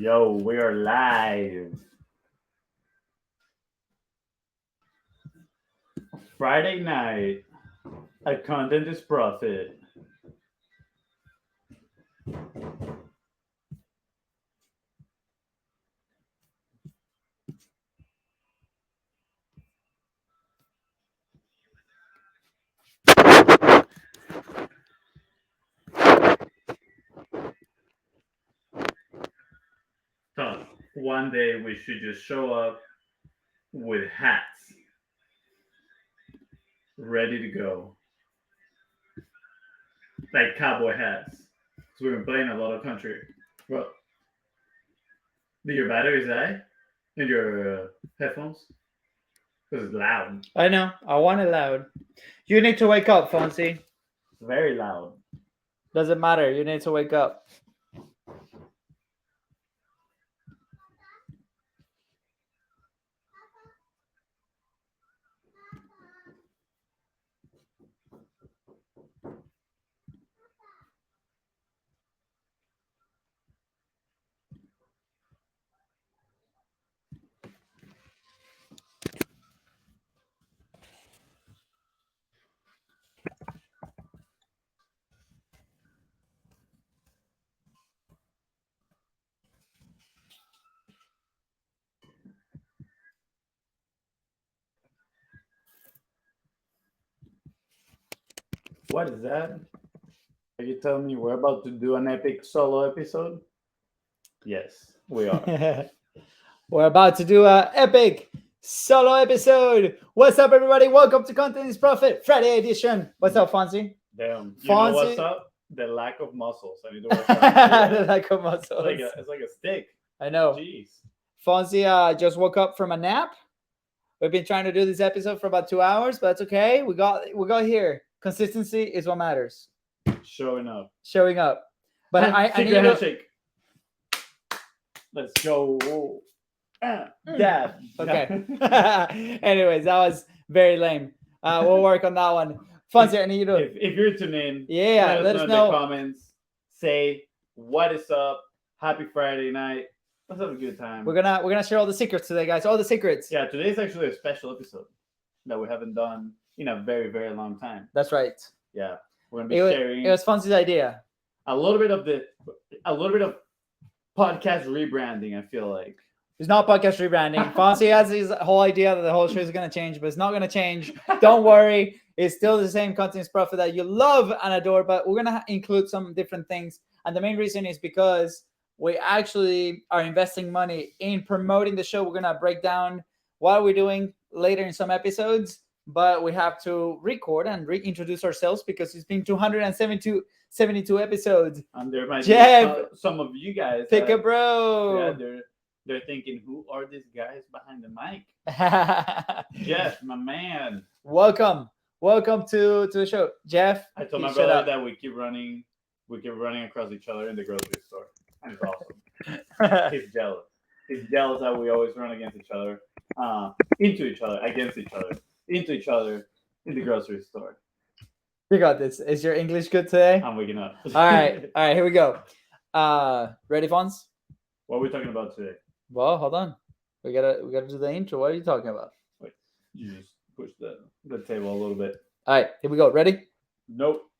Yo, we are live. Friday night at Content is Profit. So, one day we should just show up with hats ready to go. Like cowboy hats. So we've been playing a lot of country. Well, did your batteries die in your headphones? Because it's loud. I know. I want it loud. You need to wake up, Fonzie. Very loud. Doesn't matter. You need to wake up. What is that? Are you telling me we're about to do an epic solo episode? Yes, we are. We're about to do an epic solo episode. What's up, everybody? Welcome to Content is Profit Friday edition. What's up, Fonzie? Damn. You know what's Fonzie. up? The lack of muscles. I need to work out. The lack of muscles. It's like a stick. I know. Jeez. Fonzie just woke up from a nap. We've been trying to do this episode for about 2 hours, but that's okay. We got here. Consistency is what matters. Showing up. Showing up. But I need your to handshake. Let's go. Dab. Okay. Anyways, that was very lame. We'll work on that one. Fonzie, I need you to. If you're tuning in, Yeah, let us know. in the comments. Say what is up. Happy Friday night. Let's have a good time. We're gonna share all the secrets today, guys. All the secrets. Yeah, today's actually a special episode that we haven't done in a very, very long time. That's right. Yeah, we're gonna be sharing. It was Fonzie's idea. A little bit of podcast rebranding. I feel like it's not podcast rebranding. Fonzie has his whole idea that the whole show is gonna change, but it's not gonna change. Don't worry, it's still the same Content is Profit that you love and adore, but we're gonna include some different things. And the main reason is because we actually are investing money in promoting the show. We're gonna break down what we're doing later in some episodes, but we have to record and reintroduce ourselves because it's been 272 episodes. And there might Jeff, be some of you guys. Pick a bro. Yeah, they're thinking, who are these guys behind the mic? Jeff, my man. Welcome to the show, Jeff. I told my brother that we keep running across each other in the grocery store. And it's awesome. He's jealous. He's jealous that we always run against each other, into each other, against each other, into each other in the grocery store. You got this. Is your English good today? I'm waking up. All right, here we go. Ready, Fonz? What are we talking about today? Well, hold on. We gotta do the intro. What are you talking about? Wait, you just push the table a little bit. All right, here we go. Ready? Nope.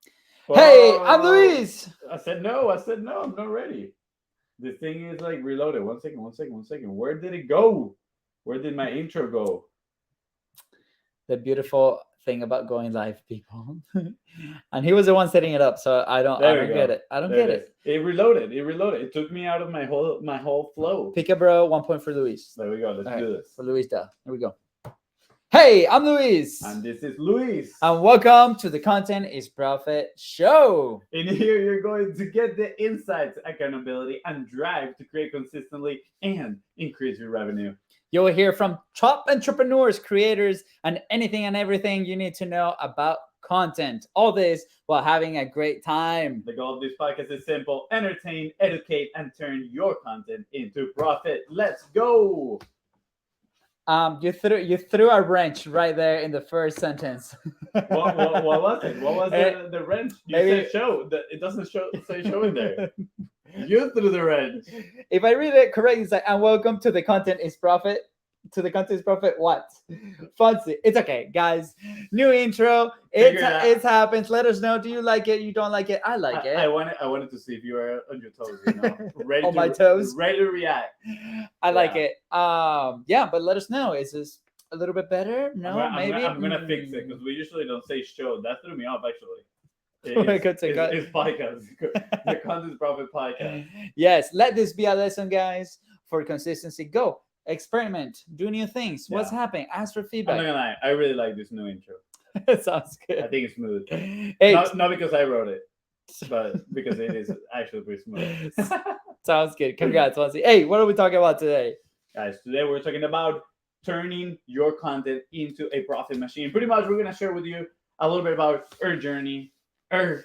Hey, I'm Luis. I said no. I'm not ready. The thing is like reloaded. One second. Where did it go? Where did my intro go? The beautiful thing about going live, people. And he was the one setting it up, so I don't get it. I don't get it. It reloaded. It took me out of my whole flow. Pick a bro, 1 point for Luis. There we go. Let's do this. For LUISDA. Here we go. Hey, I'm Luis. And this is Luis. And welcome to the Content is Profit show. In here, you're going to get the insights, accountability, and drive to create consistently and increase your revenue. You will hear from top entrepreneurs, creators, and anything and everything you need to know about content. All this while having a great time. The goal of this podcast is simple: entertain, educate, and turn your content into profit. Let's go. You threw a wrench right there in the first sentence. What was it? What was the wrench? You maybe- said show. It doesn't say show in there. You threw the wrench. If I read it correctly, it's like, and welcome to the Content is Profit. To the Content is Profit, what? FONZI. It's okay, guys. New intro. It happens. Let us know. Do you like it? You don't like it? I like it. I wanted to see if you were on your toes, you know, ready On to, my toes. ready to react. I like it. Yeah, but let us know. Is this a little bit better? No, maybe. I'm gonna fix it because we usually don't say show. That threw me off actually. It's podcast. The Content is Profit podcast. Yes, let this be a lesson, guys, for consistency. Go. Experiment, do new things. What's happening? Ask for feedback. I'm not gonna lie, I really like this new intro. It sounds good. I think it's smooth. Hey, not because I wrote it, but because it is actually pretty smooth. Sounds good. Congrats, FONZI. Hey, what are we talking about today? Guys, today we're talking about turning your content into a profit machine. Pretty much, we're gonna share with you a little bit about our journey, how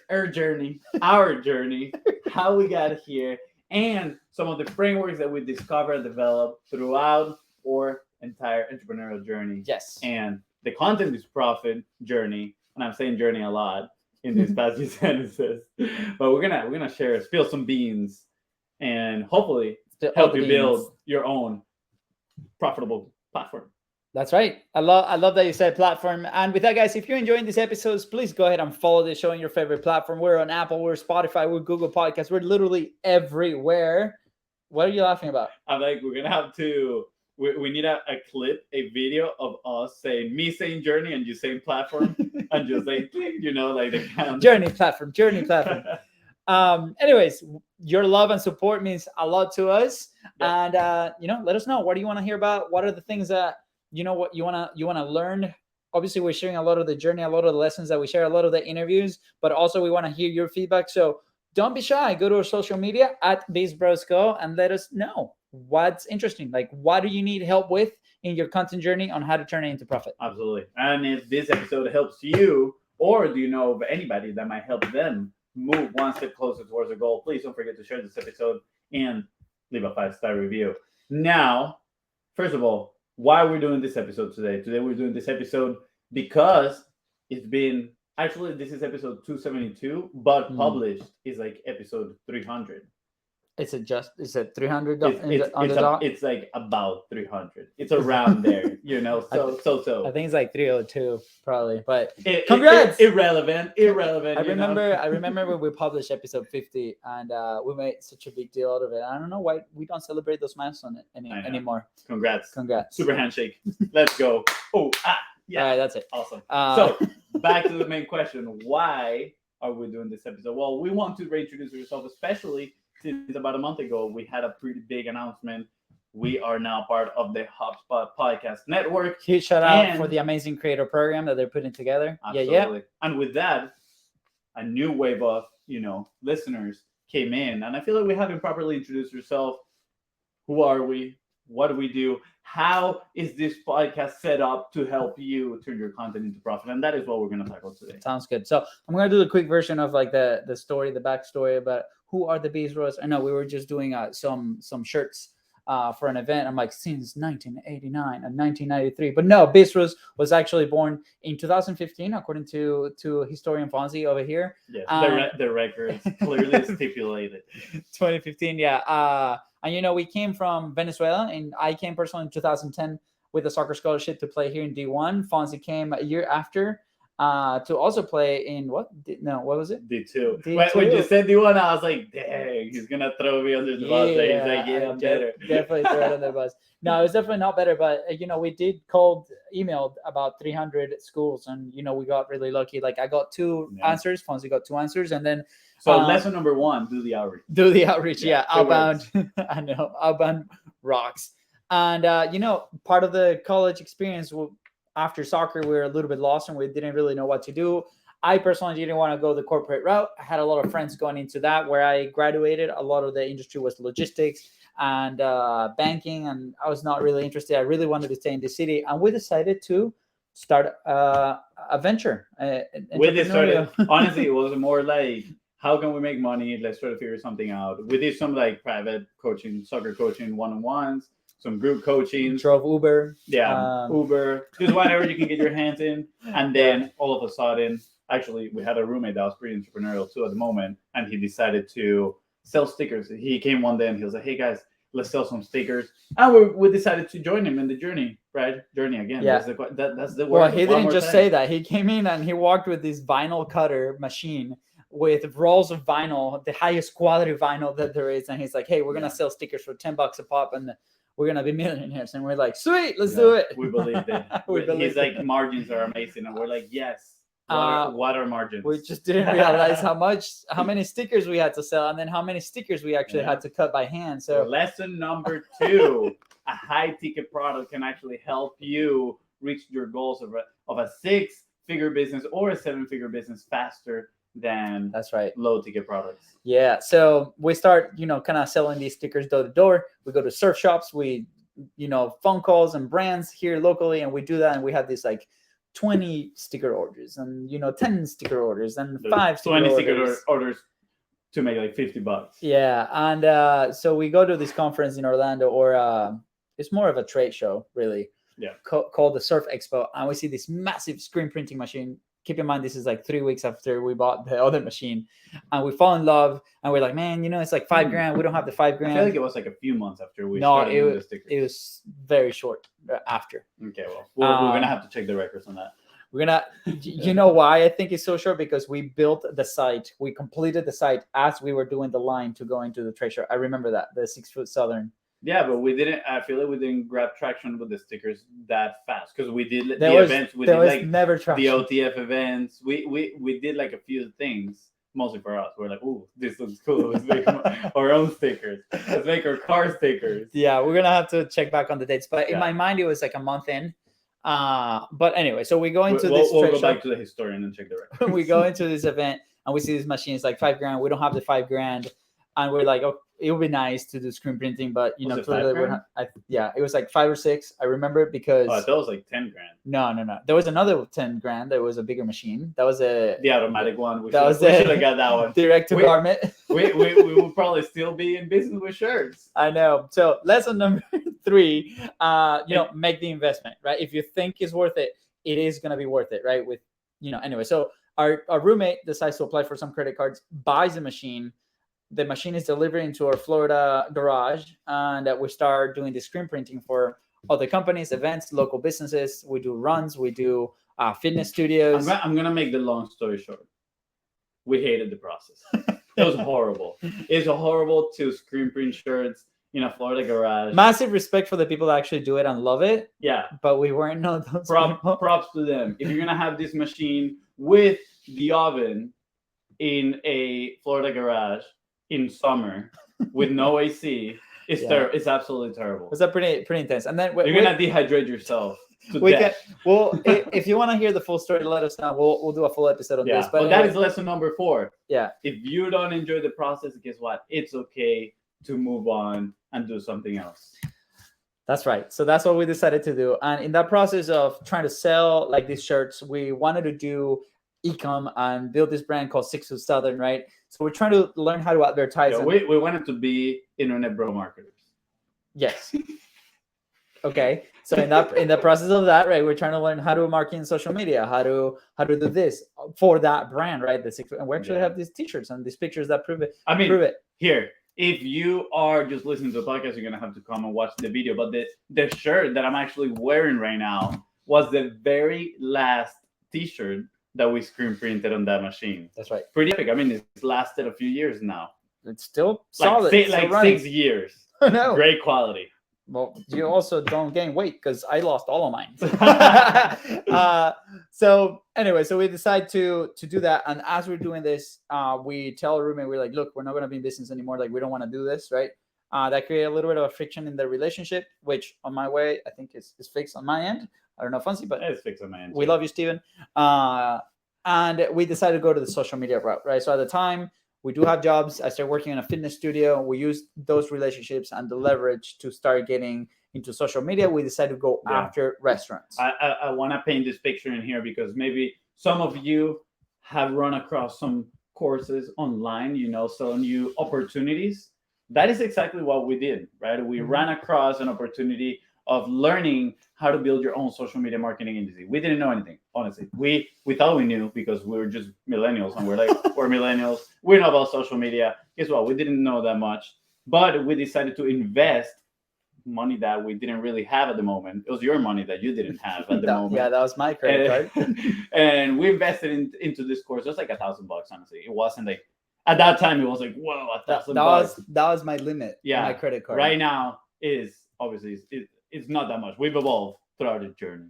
we got here, and some of the frameworks that we discovered and developed throughout our entire entrepreneurial journey. Yes. And the Content is Profit journey, and I'm saying journey a lot in these past few sentences, but we're gonna share, spill some beans, and hopefully help you build your own profitable platform. That's right. I love that you said platform. And with that, guys, if you're enjoying these episodes, please go ahead and follow the show on your favorite platform. We're on Apple, we're Spotify, we're Google Podcasts. We're literally everywhere. What are you laughing about? I'm like, we're gonna have to. We need a clip, a video of us saying me saying journey and you saying platform, and just like, you know, like the count. Journey platform. Anyways, your love and support means a lot to us. Yep. And let us know, what do you want to hear about? What are the things that what you want to learn? Obviously, we're sharing a lot of the journey, a lot of the lessons that we share, a lot of the interviews, but also we want to hear your feedback. So don't be shy. Go to our social media at BIZBROS and let us know what's interesting. Like, what do you need help with in your content journey on how to turn it into profit? Absolutely. And if this episode helps you, or do you know of anybody that might help them move one step closer towards a goal, please don't forget to share this episode and leave a 5-star review. Now, first of all, why we're doing this episode today? Today we're doing this episode because it's been, actually this is episode 272, but published is like episode 300. Is it 300 it's like about 300. It's around there, you know. So I think it's like 302 probably, but congrats. Irrelevant. I remember when we published episode 50 and we made such a big deal out of it. I don't know why we don't celebrate those milestones anymore. Congrats. Congrats. Super handshake. Let's go. Yeah. All right, that's it. Awesome. So back to the main question. Why are we doing this episode? Well, we want to reintroduce yourself, especially since about a month ago, we had a pretty big announcement. We are now part of the HubSpot Podcast Network. Huge shout out for the amazing creator program that they're putting together. Absolutely. Yeah. And with that, a new wave of, listeners came in. And I feel like we haven't properly introduced ourselves. Who are we? What do we do? How is this podcast set up to help you turn your content into profit? And that is what we're going to tackle today. Sounds good. So I'm going to do the quick version of like the story, the backstory about who are the BIZBROS. I know we were just doing some shirts for an event. I'm like, since 1989 and 1993. But no, BIZBROS was actually born in 2015, according to historian FONZI over here. Yes, the records clearly stipulated. 2015, yeah. And we came from Venezuela, and I came personally in 2010 with a soccer scholarship to play here in D1. FONZI came a year after to also play in what was it? D2. When you said D1, I was like, dang, he's gonna throw me under the bus. He's like, yeah, I'm better. Definitely throw it under the bus. No, it's definitely not better, but we did emailed about 300 schools, and we got really lucky. Like, I got 2 answers, FONZI got 2 answers, and then lesson number 1, do the outreach. Yeah, outbound. I know, outbound rocks. And part of the college experience, after soccer, we were a little bit lost and we didn't really know what to do. I personally didn't want to go the corporate route. I had a lot of friends going into that. Where I graduated, a lot of the industry was logistics and banking, and I was not really interested. I really wanted to stay in the city, and we decided to start a venture. We just started. Honestly, it was more like, how can we make money? Let's try to figure something out. We did some like private coaching, soccer coaching, one-on-ones. some group coaching. Drove Uber. Yeah, Uber, just whatever you can get your hands in. And then all of a sudden, actually, we had a roommate that was pretty entrepreneurial too at the moment, and he decided to sell stickers. He came one day and he was like, "Hey guys, let's sell some stickers." And we decided to join him in the journey, right? Journey again. Yeah. That's the word. Well, he One didn't more just time. say that. He came in and he walked with this vinyl cutter machine with rolls of vinyl, the highest quality vinyl that there is. And he's like, "Hey, we're going to sell stickers for $10 a pop and we're going to be millionaires." And we're like, "Sweet, let's do it." We believed it. He's like, "Margins are amazing." And we're like, "Yes. What are margins?" We just didn't realize how many stickers we had to sell, and then how many stickers we actually had to cut by hand. So lesson number 2, a high ticket product can actually help you reach your goals of a 6-figure business or a 7-figure business faster than that's right, low ticket products. Yeah. So we start, kind of selling these stickers door to door. We go to surf shops. We, phone calls and brands here locally, and we do that. And we have this like 20 sticker orders and 10 sticker orders and 5 20 sticker orders to make like $50. Yeah. And so we go to this conference in Orlando, or it's more of a trade show really, called the Surf Expo, and we see this massive screen printing machine. Keep in mind, this is like 3 weeks after we bought the other machine, and we fall in love, and we're like, "Man, it's like $5,000. We don't have the $5,000." I feel like it was like a few months after we started doing the stickers. It was very short after. Okay, well, we're gonna have to check the records on that. We're gonna, you know why I think it's so short? Because we built the site, we completed the site as we were doing the line to go into the trade show. I remember that, the 6 Foot Southern. Yeah, but I feel like we didn't grab traction with the stickers that fast, because we did events. We did like never traction. The OTF events. We did like a few things, mostly for us. We're like, "Ooh, this looks cool. Let's make our own stickers. Let's make our car stickers." Yeah, we're gonna have to check back on the dates, but in my mind, it was like a month in. But anyway, so we go into this. We'll go back to the historian and check the record. We go into this event and we see this machine. It's like $5,000. We don't have the $5,000, and we're like, "Oh, it would be nice to do screen printing," but clearly we're not. It was like 5 or 6. I remember it because that was like $10,000. No. There was another $10,000. There was a bigger machine. That was the automatic one. We should have got that one. Direct to garment. we will probably still be in business with shirts. I know. So lesson number 3, make the investment, right? If you think it's worth it, it is going to be worth it, right? Anyway, so our roommate decides to apply for some credit cards, buys a machine. The machine is delivered into our Florida garage, and we start doing the screen printing for other companies, events, local businesses. We do runs. We do fitness studios. I'm going to make the long story short. We hated the process. It was horrible. It's horrible to screen print shirts in a Florida garage. Massive respect for the people that actually do it and love it. Yeah. But we weren't those props to them. If you're going to have this machine with the oven in a Florida garage in summer with no AC, it's absolutely terrible. It's pretty intense. And then you're going to dehydrate yourself to death. If you want to hear the full story, let us know. We'll do a full episode on this. But that is lesson number 4. Yeah. If you don't enjoy the process, guess what? It's okay to move on and do something else. That's right. So that's what we decided to do. And in that process of trying to sell like these shirts, we wanted to do e-com and build this brand called 6 Foot Southern, right? So we're trying to learn how to advertise. Yeah, we wanted to be internet bro marketers. Yes. Okay. So in the process of that, right, we're trying to learn how to market in social media, how to do this for that brand, right? And we actually have these t-shirts and these pictures that prove it. Here, if you are just listening to the podcast, you're gonna have to come and watch the video. But the shirt that I'm actually wearing right now was the very last t-shirt that we screen printed on that machine. That's right. Pretty epic. I mean, it's lasted a few years now. It's still solid. Like 6 years. No. Great quality. Well, you also don't gain weight because I lost all of mine. So anyway, so we decide to do that. And as we're doing this, we tell a roommate, we're like, "Look, we're not going to be in business anymore. Like, we don't want to do this, right?" That created a little bit of a friction in the relationship, which on my way, I think is fixed on my end. I don't know, FONZI, but it's fixed on my end. We love you, Steven. And we decided to go to the social media route, right? So at the time, we do have jobs. I started working in a fitness studio. We used those relationships and the leverage to start getting into social media. We decided to go after restaurants. I want to paint this picture in here because maybe some of you have run across some courses online, selling you opportunities that is exactly what we did, right? We ran across an opportunity of learning how to build your own social media marketing agency. We didn't know anything, honestly. We thought we knew because we were just millennials, and we're like, we're millennials. We know about social media. Guess what? We didn't know that much, but we decided to invest money that we didn't really have at the moment. It was your money that you didn't have at the moment. Yeah, that was my credit card. And we invested into this course. It was like $1,000, honestly. It wasn't like at that time. It was like, whoa, $1,000. That was my limit. Yeah, my credit card. Right now is obviously it's not that much. We've evolved throughout the journey.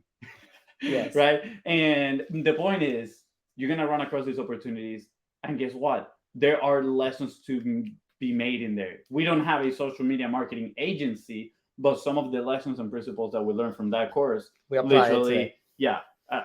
Yes. Right. And the point is, you're gonna run across these opportunities, and guess what? There are lessons to be made in there. We don't have a social media marketing agency, but some of the lessons and principles that we learned from that course we apply literally,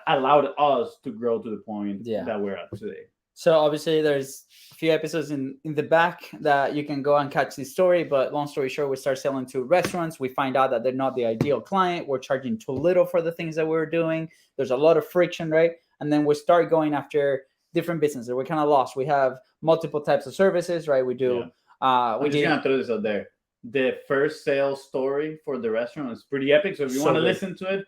allowed us to grow to the point that we're at today. So obviously there's a few episodes in the back that you can go and catch this story, but long story short, we start selling to restaurants. We find out that they're not the ideal client. We're charging too little for the things that we're doing. There's a lot of friction, right? And then we start going after different businesses. We're kind of lost. We have multiple types of services, right? We do. I'm just gonna throw this out there. The first sales story for the restaurant is pretty epic. So if you want to listen to it,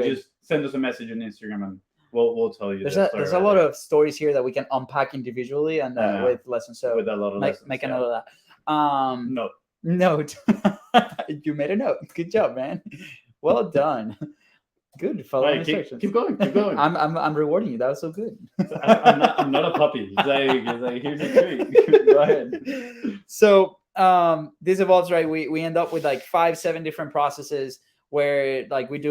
just send us a message on Instagram and we'll tell you. There's a lot of stories here that we can unpack individually and with lessons. So with a lot of lessons, make a note of that. Note. You made a note. Good job, man. Well done. Good. Follow instructions. Keep going. I'm rewarding you. That was so good. I'm not a puppy. It's like here's a treat. Go ahead. So this evolves, right? We end up with like 5-7 different processes where like we've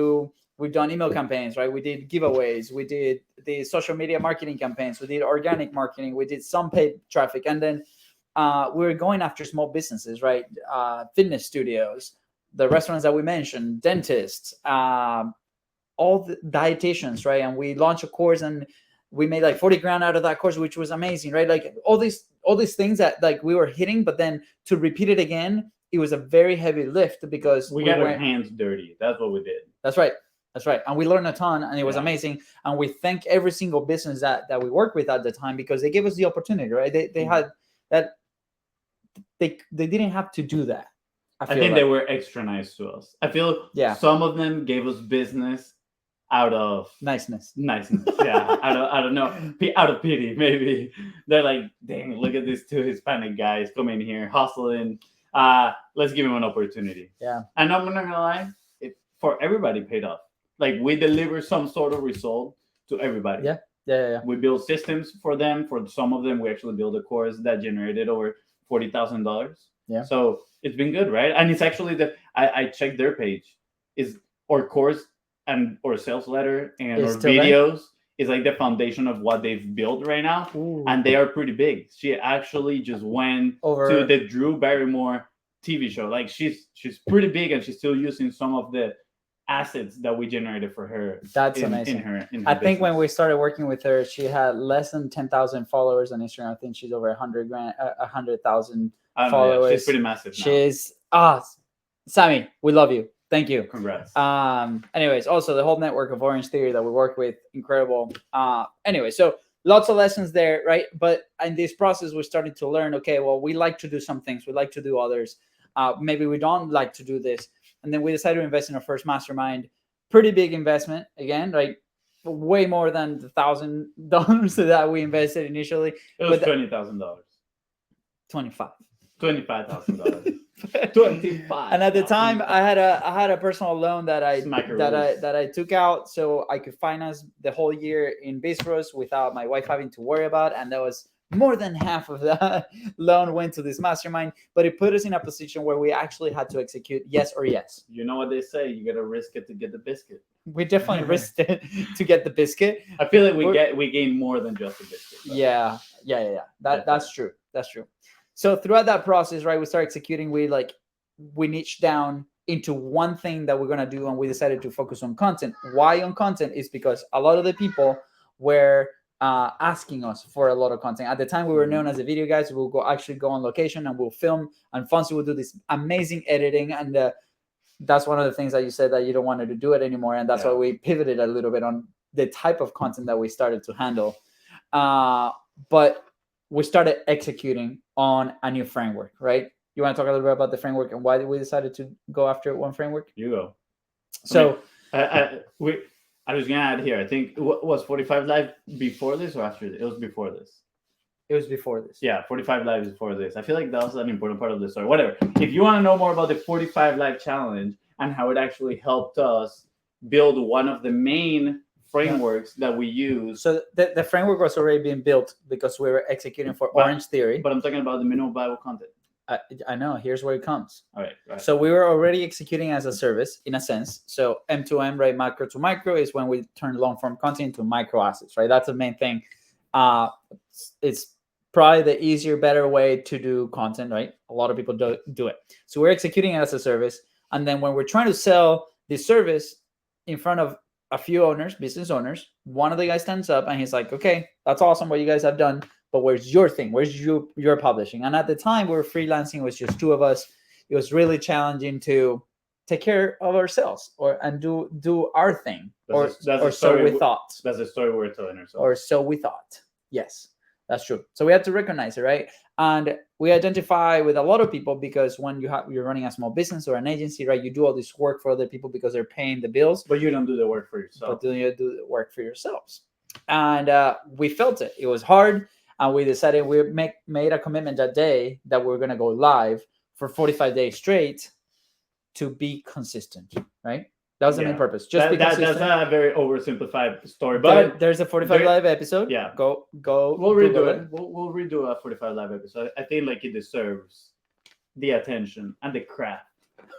done email campaigns, right? We did giveaways, we did the social media marketing campaigns, we did organic marketing, we did some paid traffic, and then we were going after small businesses, right? Fitness studios, the restaurants that we mentioned, dentists, all the dietitians, right? And we launched a course and we made like 40 grand out of that course, which was amazing, right? Like all these things that like we were hitting, but then to repeat it again, it was a very heavy lift because we got our hands dirty. That's what we did. That's right. And we learned a ton and it was amazing. And we thank every single business that we worked with at the time because they gave us the opportunity, right? They had that, they didn't have to do that. I think they were extra nice to us. I feel some of them gave us business out of niceness. Yeah, I don't know, out of pity maybe. They're like, dang, look at these two Hispanic guys coming here hustling. Let's give them an opportunity. Yeah, and I'm not gonna lie, it for everybody paid off. Like we deliver some sort of result to everybody. Yeah. We build systems for them. For some of them, we actually built a course that generated over $40,000. Yeah. So it's been good, right? And it's actually I checked their page. Is our course and or sales letter and our videos is like the foundation of what they've built right now. Ooh. And they are pretty big. She actually just went to the Drew Barrymore TV show. Like she's pretty big and she's still using some of the assets that we generated for her. That's amazing. In her I think when we started working with her, she had less than 10,000 followers on Instagram. I think she's over 100,000 followers. She's pretty massive now. She's Sammy, we love you. Thank you. Congrats. Anyways, also the whole network of Orange Theory that we work with, incredible. Anyway, so lots of lessons there, right? But in this process, we're starting to learn, okay, well, we like to do some things. We like to do others. Maybe we don't like to do this. And then we decided to invest in our first mastermind. Pretty big investment, again, right? Way more than the $1,000 that we invested initially. It was $20,000. $25,000. 25. And at the time, I had a personal loan that I took out so I could finance the whole year in BIZBROS without my wife having to worry about. And that was more than half of that loan went to this mastermind. But it put us in a position where we actually had to execute yes or yes. You know what they say? You got to risk it to get the biscuit. We definitely risked it to get the biscuit. I feel like we gain more than just the biscuit. But. Yeah. That's true. So throughout that process, right, we started executing. We niched down into one thing that we're going to do, and we decided to focus on content. Why on content? Is because a lot of the people were asking us for a lot of content. At the time, we were known as the video guys. We'll actually go on location and we'll film, and FONZI will do this amazing editing. And that's one of the things that you said that you don't want to do it anymore. And that's why we pivoted a little bit on the type of content that we started to handle. But we started executing on a new framework, right? You want to talk a little bit about the framework and why we decided to go after one framework? You go. So I was gonna add here. I think was 45 Live before this or after this? It was before this. it was before this. Yeah, 45 Live before this. I feel like that was an important part of the story. Whatever. If you want to know more about the 45 Live challenge and how it actually helped us build one of the main frameworks that we use. So the framework was already being built because we were executing for Orange Theory. But I'm talking about the minimum viable content. I know. Here's where it comes. All right. Right. So we were already executing as a service in a sense. So M2M, right? Macro to micro is when we turn long form content into micro assets, right? That's the main thing. It's probably the easier, better way to do content, right? A lot of people do it. So we're executing it as a service. And then when we're trying to sell this service in front of a few owners, business owners, one of the guys stands up and he's like, okay, that's awesome what you guys have done, but where's your thing? Where's your publishing? And at the time we were freelancing, it was just two of us. It was really challenging to take care of ourselves and do our thing. So we thought. That's the story we're telling ourselves. Or so we thought. Yes, that's true. So we had to recognize it, right? And we identify with a lot of people because when you're running a small business or an agency, right? You do all this work for other people because they're paying the bills. But you don't do the work for yourself. But you do the work for yourselves. And we felt it. It was hard. And we decided we made a commitment that day that we were going to go live for 45 days straight to be consistent, right? That was the main purpose. That's a very oversimplified story, but there's a 45 Live episode. Yeah, go. We'll redo it. We'll redo a 45 Live episode. I think like it deserves the attention and the craft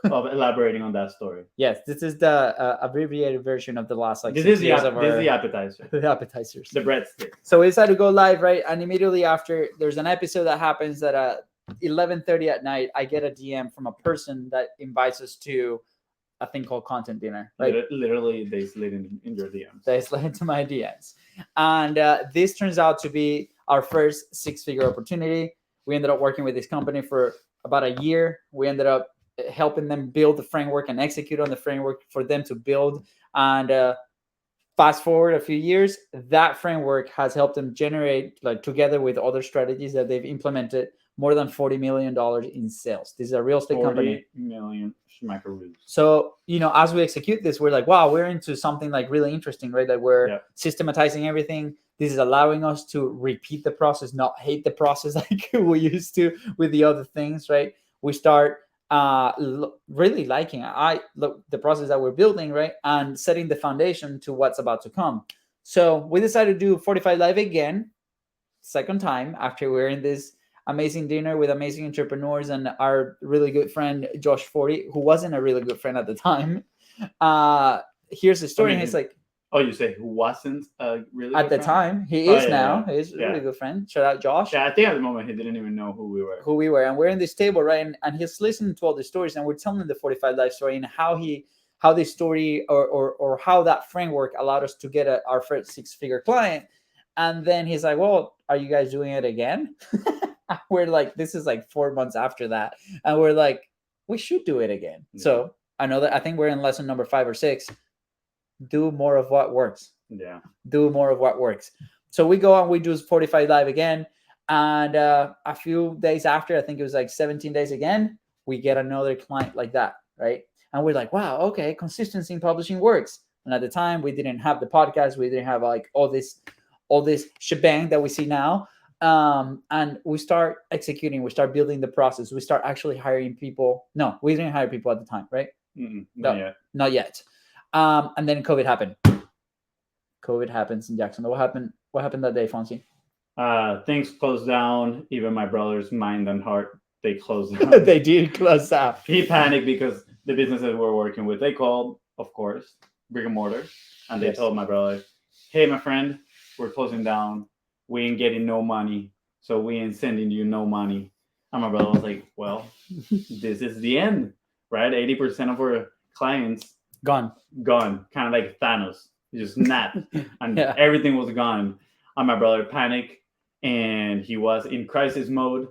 of elaborating on that story. Yes, this is the abbreviated version of the last This is the appetizer. The appetizers. The breadstick. So we decided to go live, right? And immediately after, there's an episode that happens that at 11:30 at night, I get a DM from a person that invites us to a thing called content dinner. Right? Literally, they slid in your DMs. They slid into my DMs. And this turns out to be our first six-figure opportunity. We ended up working with this company for about a year. We ended up helping them build the framework and execute on the framework for them to build. And fast forward a few years, that framework has helped them generate, like together with other strategies that they've implemented, more than $40 million in sales. This is a real estate company. 40 million schmackaroos. So, as we execute this, we're like, wow, we're into something like really interesting, right? Like we're systematizing everything. This is allowing us to repeat the process, not hate the process like we used to with the other things, right? We start really liking the process that we're building, right? And setting the foundation to what's about to come. So we decided to do 45 Live again, second time after we're in this amazing dinner with amazing entrepreneurs and our really good friend Josh 40, who wasn't a really good friend at the time. Here's the story. And he's like, oh, you say who wasn't a really at good the friend? time? He is now. He's a really good friend. Shout out Josh. Yeah, I think at the moment he didn't even know who we were. And we're in this table, right? And he's listening to all the stories, and we're telling him the 45 Live story and how this story or how that framework allowed us to get our first six-figure client. And then he's like, well, are you guys doing it again? We're like, this is like 4 months after that. And we're like, we should do it again. Yeah. So I think we're in lesson number 5 or 6. Do more of what works. Yeah. Do more of what works. So we go and we do 45 Live again. And a few days after, I think it was like 17 days again, we get another client like that, right? And we're like, wow, okay, consistency in publishing works. And at the time, we didn't have the podcast. We didn't have like all this shebang that we see now. And we start executing. We start building the process. We start actually hiring people. No, we didn't hire people at the time, right? Not yet. And then COVID happened. COVID happens in Jacksonville. What happened that day, Fonzie? Things closed down. Even my brother's mind and heart, they closed down. They did close down. He panicked because the businesses we're working with, they called, of course, brick and mortar. And they told my brother, hey, my friend, we're closing down. We ain't getting no money. So we ain't sending you no money. And my brother was like, well, this is the end, right? 80% of our clients gone. Kind of like Thanos. He just snapped and everything was gone. And my brother panicked and he was in crisis mode.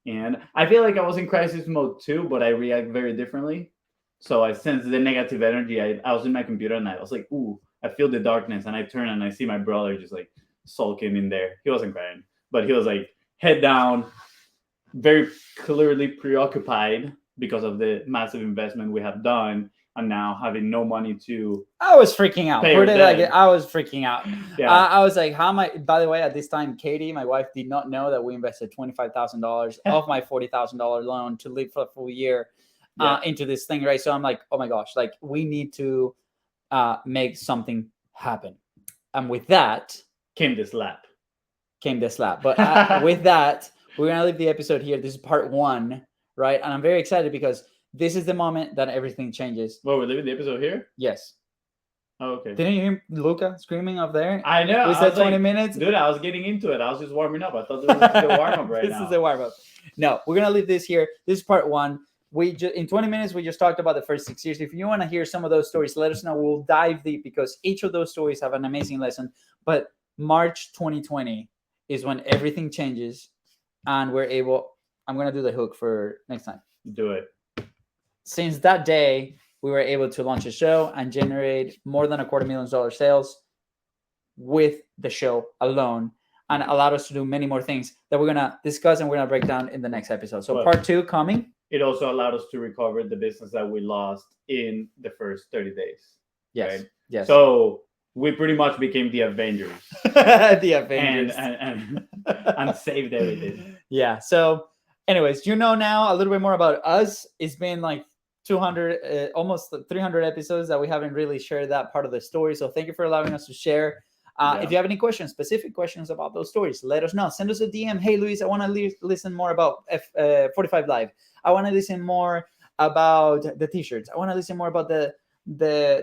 And I feel like I was in crisis mode too, but I react very differently. So I sensed the negative energy. I was in my computer and I was like, ooh, I feel the darkness. And I turn and I see my brother just like sulking in there. He wasn't crying, but he was like head down, very clearly preoccupied because of the massive investment we have done, and now having no money to I was freaking out. pay Put our it like debt. I was freaking out. Yeah. I was like, how am I? By the way, at this time, Katie, my wife, did not know that we invested $25,000 of my $40,000 loan to live for a full year Yeah. into this thing, right? So I'm like, oh my gosh, like we need to make something happen. And with that Came this lap. came the slap. But with that, we're gonna leave the episode here. This is part 1, right? And I'm very excited because this is the moment that everything changes. Well, we're leaving the episode here. Yes. Oh, okay. Didn't you hear Luca screaming up there? I know. We I said was 20 like, minutes. dude, I was getting into it. I was just warming up. I thought this was the warm up right This now. is the warm up. No, we're gonna leave this here. This is part 1. We just in 20 minutes we just talked about the first 6 years. If you want to hear some of those stories, let us know. We'll dive deep because each of those stories have an amazing lesson. But March 2020 is when everything changes, and we're able. I'm gonna do the hook for next time. Do it. Since that day, we were able to launch a show and generate more than $250,000 sales with the show alone, and allowed us to do many more things that we're gonna discuss and we're gonna break down in the next episode. So Well, part 2 coming. It also allowed us to recover the business that we lost in the first 30 days. Yes. Right? Yes. So we pretty much became the Avengers the Avengers. and saved everything. Yeah. So, anyways, you know now a little bit more about us. It's been like 200, almost 300 episodes that we haven't really shared that part of the story. So thank you for allowing us to share. If you have any questions, specific questions about those stories, let us know. Send us a DM. Hey, Luis, I want to listen more about 45 Live. I want to listen more about the t-shirts. I want to listen more about the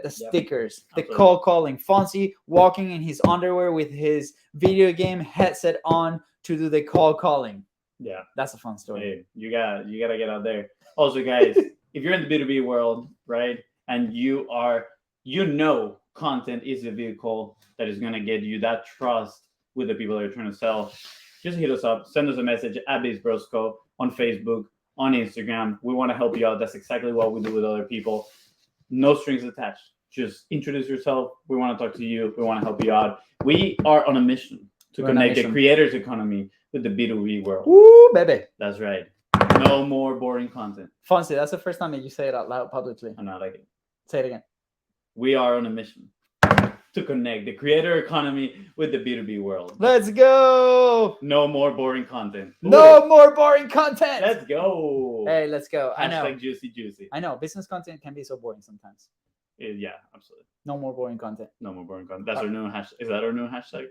stickers, the Absolutely. call calling. Fonzie walking in his underwear with his video game headset on to do the call calling. Yeah. That's a fun story. Hey, you gotta get out there. Also, guys, if you're in the B2B world, right, and content is the vehicle that is gonna get you that trust with the people that you're trying to sell, just hit us up, send us a message at BIZBROS on Facebook, on Instagram. We want to help you out. That's exactly what we do with other people. No strings attached. Just introduce yourself. We want to talk to you. We want to help you out. We are on a mission to connect the creators economy with the B2B world. Woo, baby. That's right. No more boring content. Fonzie, that's the first time that you say it out loud publicly. I know, I like it. Say it again. We are on a mission to connect the creator economy with the B2B world. Let's go. No more boring content. No more boring content. Let's go. Hey, let's go. I know. Hashtag juicy. I know. Business content can be so boring sometimes. Yeah, absolutely. No more boring content. No more boring content. That's our new hashtag. Is that our new hashtag?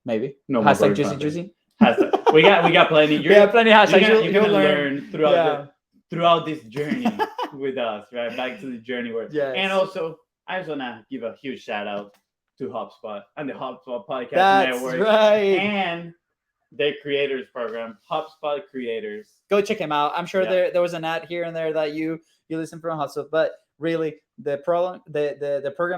Maybe. No more Hashtag boring juicy content. juicy. Hashtag. We got plenty. We have plenty of hashtags. You're You'll gonna learn. learn throughout this journey with us, right? Back to the journey where. Yes. And also, I just wanna give a huge shout out to HubSpot and the HubSpot Podcast That's Network right. and their creators program, HubSpot Creators. Go check him out. I'm sure Yeah. there was an ad here and there that you listen from HubSpot, but really the program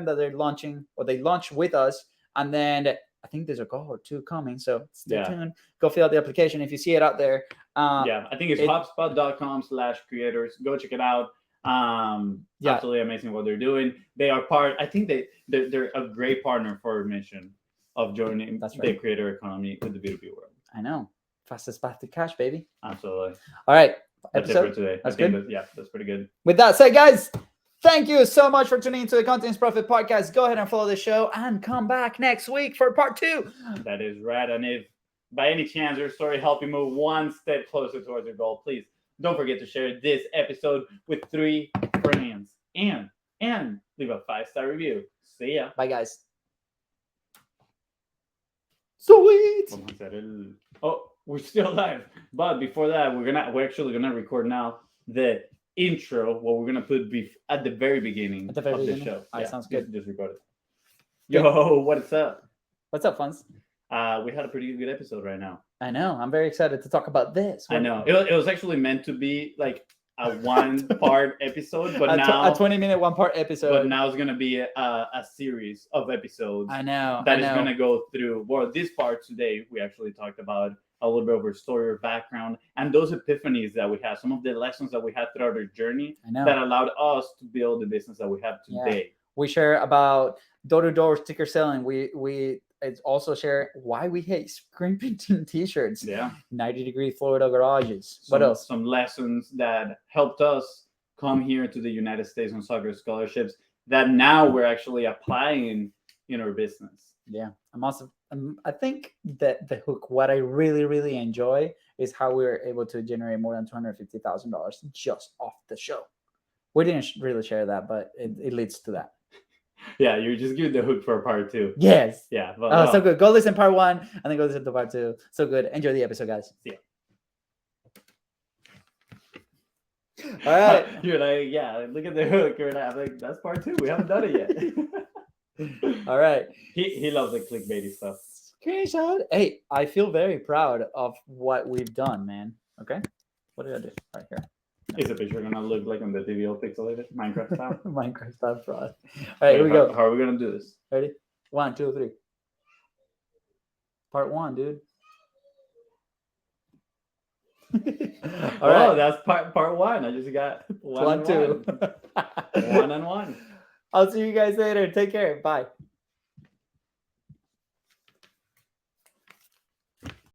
that they're launching, or they launch with us, and then I think there's a cohort 2 coming. So stay tuned. Go fill out the application if you see it out there. I think it's HubSpot.com/creators. Go check it out. Absolutely amazing what they're doing. They are I think they're a great partner for our mission of joining the creator economy with the B2B world. I know. Fastest path to cash, baby. Absolutely. All right. That's it for today. That's good. That's pretty good. With that said, guys, thank you so much for tuning into the Contents Profit Podcast. Go ahead and follow the show and come back next week for part 2. That is right. And if by any chance your story helped you move one step closer towards your goal, please don't forget to share this episode with 3 friends and leave a 5-star review. See ya. Bye, guys. Sweet. Oh, we're still live. But before that, we're actually gonna record now the intro. What we're gonna put at the very beginning of the show. All right, sounds good. Just record it. Yo, what's up? What's up, Fonz? We had a pretty good episode right now. I know. I'm very excited to talk about this. I know. It was actually meant to be like a 1-part episode, but now a 20-minute 1-part episode. But now it's gonna be a series of episodes. I know. That is gonna go through. Well, this part today we actually talked about a little bit of our story or background and those epiphanies that we had, some of the lessons that we had throughout our journey that allowed us to build the business that we have today. We share about door-to-door sticker selling. We it's also share why we hate screen printing t-shirts. Yeah. 90-degree Florida garages. What Some, else? Some lessons that helped us come here to the United States on soccer scholarships that now we're actually applying in our business. Yeah, I'm also. I think that the hook. What I really, really enjoy is how we were able to generate more than $250,000 just off the show. We didn't really share that, but it leads to that. Yeah, you just give the hook for part 2. Yes. Yeah. Oh, so good. Go listen part 1 and then go listen to part 2. So good. Enjoy the episode, guys. See ya. All right. You're like, yeah, look at the hook. You're like, that's part 2. We haven't done it yet. All right. He loves the clickbaity stuff. Screenshot. Hey, I feel very proud of what we've done, man. Okay. What did I do? Right here. Is the picture gonna look like on the TV all pixelated? Minecraft style? Minecraft style fraud. All right, here we go. How are we gonna do this? Ready? 1, 2, 3. Part 1, dude. All right, that's part 1. I just got 1 and 2. 1 and 1. I'll see you guys later. Take care. Bye.